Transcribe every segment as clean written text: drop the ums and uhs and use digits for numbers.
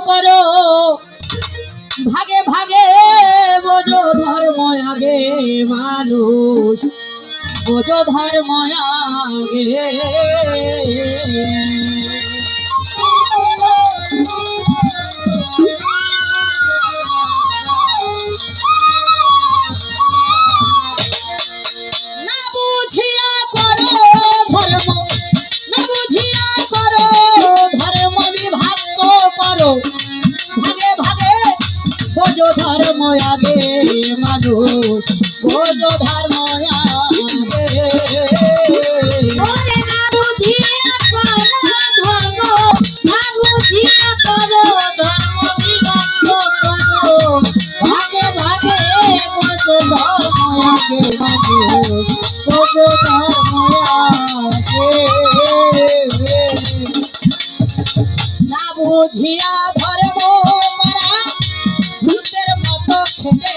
করো ভাগে ভাগে বোঝো ধর্ম আগে মানুষ বোঝো ধর্ম আগে ভাগে ভাগে বোঝো ধর্ম আগে মানুষ বোঝো ধর্ম আগে না বুঝিয়া করো ধর্ম না বুঝিয়া করো ধর্ম বিভক্ত করো ভাগে ভাগে বোঝো ধর্ম আগে মানুষ বোঝো ধর্ম আগে না বুঝিয়া ধর্ম করা ভূতের মতো খেতে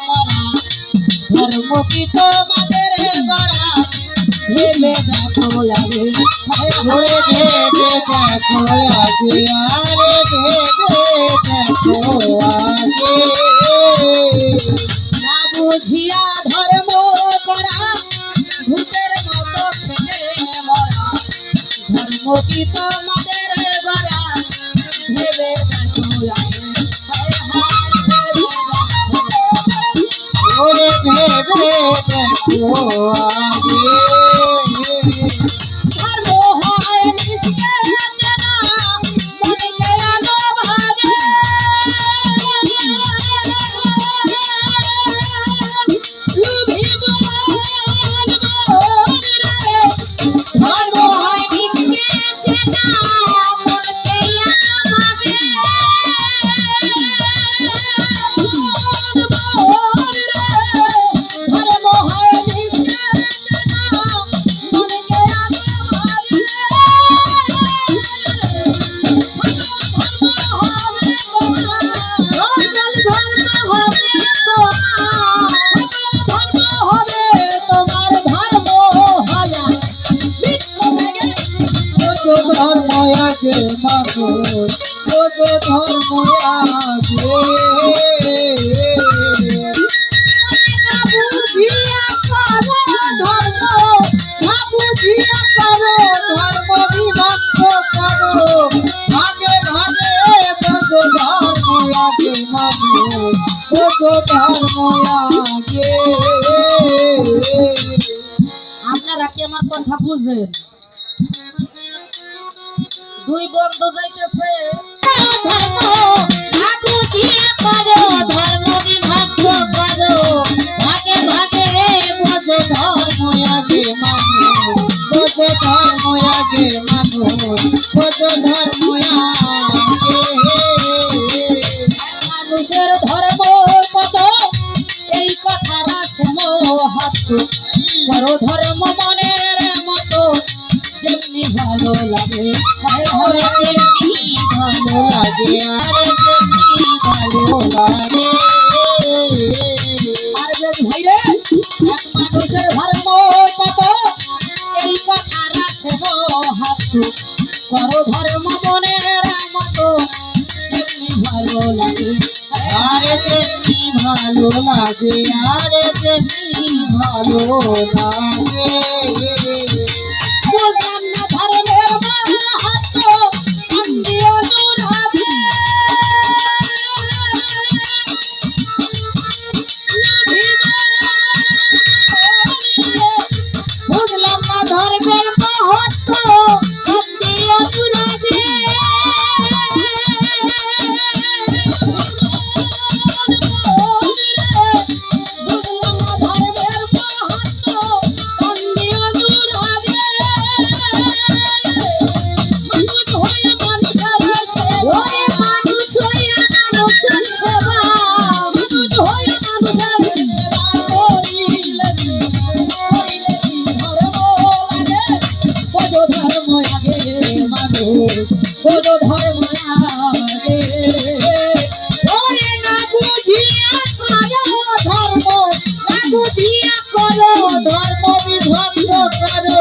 মরা ধর্ম কি তোমাদের গড়া ভেবে দেখো আগে ভেবে দেখো আগে আরে ভেবে দেখো আগে না বুঝিয়া ধর্ম করা ভূতের মতো খেতে মরা ধর্ম কি তোমাদের গড়া ভেবে দেখো আগে ওরে ভেবে দেখো আগে ধর্ম হয় নিষ্ঠে চেনা মনকে আনো ভাগে লুভিব ধর্ম হয় নিষ্ঠে চেনা মনকে আনো ভাগে ধর্ম আগে মানুষ বোঝো ধর্ম আগে না বুঝিয়া করো ধর্ম না বুঝিয়া করো ধর্ম বিভক্ত করো ভাগে ভাগে বোঝো ধর্ম আগে মানুষ বোঝো ধর্ম আগে আপনারা কি আমার কথা বুঝেন দুই বন্ধু যাইতেছে ধর্ম না বুঝিয়া করো ধর্ম বিভক্ত করো ভাগে ভাগে বোঝো ধর্ম আগে মানুষ বোঝো ধর্ম আগে মানুষ বোঝো ধর্ম আগে মানুষের ধর্ম কত এই কথা রাখে মহত্ব করো ধর্ম মনের মতো যেমনি ভালো লাগে যেমনি ভালো লাগে আরে যেমনি ভালো লাগে আর ভাই রে এক মানুষের ধর্ম কত এই কথা রাখে হাত করো ধর্ম মনের মতো যেমনি ভালো লাগে আরে যেমনি ভালো লাগে আরে যেমনি ভালো লাগে বুঝলাম না ধর্মের মাহাত্ম্য আন্দিও নুরাগে বুঝলাম না ধর্মের মাহাত্ম্য আন্দিও নুরাগে বোঝো ধর্ম আগে ওরে না বুঝিয়া করো ধর্ম না বুঝিয়া করো ধর্ম বিভক্ত করো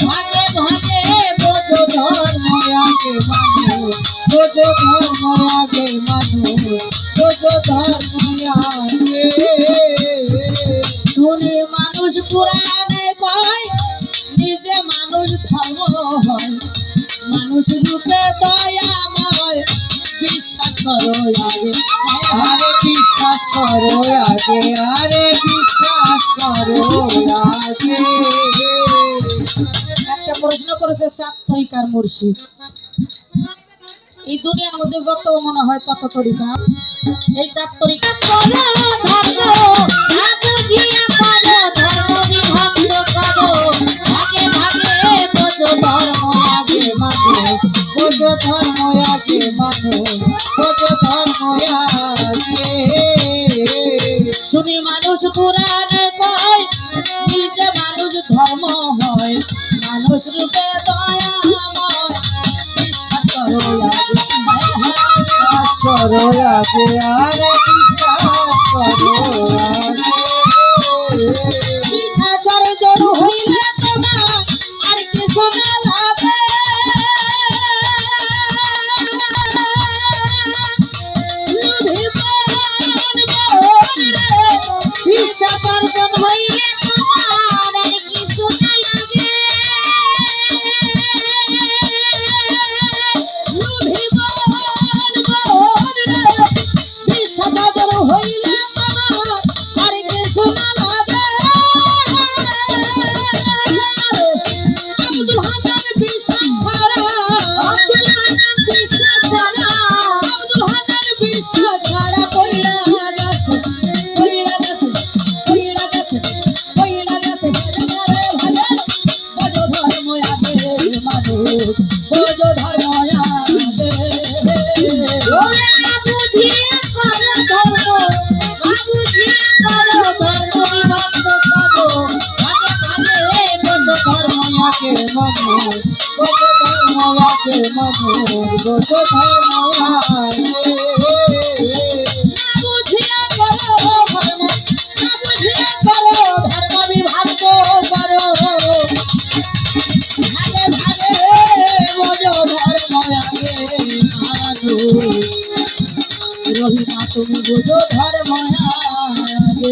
ভাগে ভাগে বোঝো ধর্ম আগে মানুষ বোঝো ধর্ম আগে মানুষ বোঝো ধর্ম আগে। শুনে মানুষ পুরাণে কয় নিজে মানুষ ধর্ম হয়, মানুষ রূপে দয়াময় বিশ্বাস করো আগে, আরে বিশ্বাস করো আগে, আরে বিশ্বাস করো আগে। একটা প্রশ্ন করেছে 7 তরিকার মুর্শিদ, এই দুনিয়ার মধ্যে যত মনে হয় তত তরিকা, এই 4 তরিকা করো ধর্ম না বুঝিয়া করো, ধর্ম বিভক্ত করো ভাগে ভাগে, বোঝো ধর্ম আগে মানুষ বোঝো ধর্ম আগে মানুষ বোঝো ধর্ম আগে। শুনি মানুষ পুরাণে কয় নিজে মানুষ ধর্ম হয়, মানুষ রূপে দয়াময় বিশ্বাস করো আগে, বিশ্বাস করো আগে, আরে বিশ্বাস করো আগে। বিশ্বাস অর্জন হইলে তোমার আর কিছু না লাগে, বিশ্বাস অর্জন হইলে তোমার আর কিছু না লাগে। বিশ্বাস অর্জন হইলে তোমার আর কিছু না লাগে। আব্দুল হান্নান বিশ্বাস ছাড়া, আব্দুল হান্নান বিশ্বাস ছাড়া, আব্দুল হান্নান বিশ্বাস ছাড়া কইরা গেছে, কইরা গেছে, কইরা গেছে, কইরা গেছে আরে ভাগে। বোঝো ধর্ম আগে মানুষ বোঝো ধর্ম আগে, ওরে না বুঝিয়ে করো ধর্ম, না বুঝিয়ে করো ধর্ম বিভক্ত করো ভাগে ভাগে, বোঝো ধর্ম আগে মানুষ বোঝো ধর্ম আগে মানুষ বোঝো ধর্ম আগে। না বুঝিয়ে করো ধর্ম, না বুঝিয়ে করো ধর্ম বিভক্ত করো ভাগে ভাগে, বোঝো ধর্ম আগে মানুষ। রহিমা তুমি বোঝো ধর্ম আগে।